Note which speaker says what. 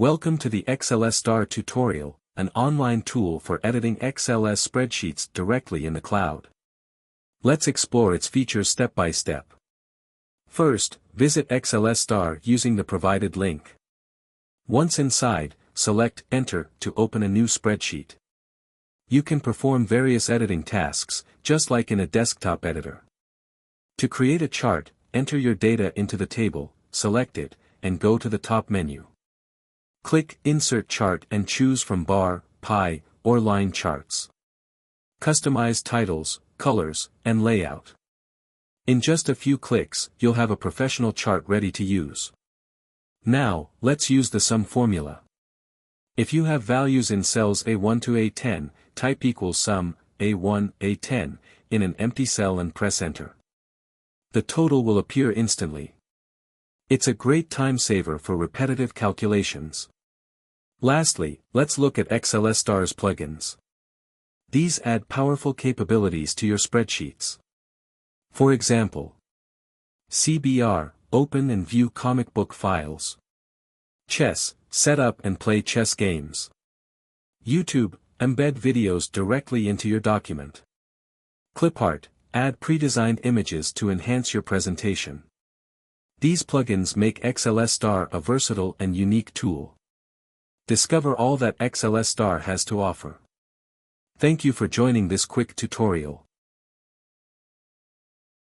Speaker 1: Welcome to the XlsStar tutorial, an online tool for editing XLS spreadsheets directly in the cloud. Let's explore its features step by step. First, visit XlsStar using the provided link. Once inside, select Enter to open a new spreadsheet. You can perform various editing tasks, just like in a desktop editor. To create a chart, enter your data into the table, select it, and go to the top menu. Click Insert Chart and choose from bar, pie, or line charts. Customize titles, colors, and layout. In just a few clicks, you'll have a professional chart ready to use. Now, let's use the sum formula. If you have values in cells A1 to A10, type equals sum, A1, A10, in an empty cell and press Enter. The total will appear instantly. It's a great time saver for repetitive calculations. Lastly, let's look at XlsStar's plugins. These add powerful capabilities to your spreadsheets. For example, CBR, open and view comic book files. Chess, set up and play chess games. YouTube, embed videos directly into your document. Clipart, add pre-designed images to enhance your presentation. These plugins make XlsStar a versatile and unique tool. Discover all that XlsStar has to offer. Thank you for joining this quick tutorial.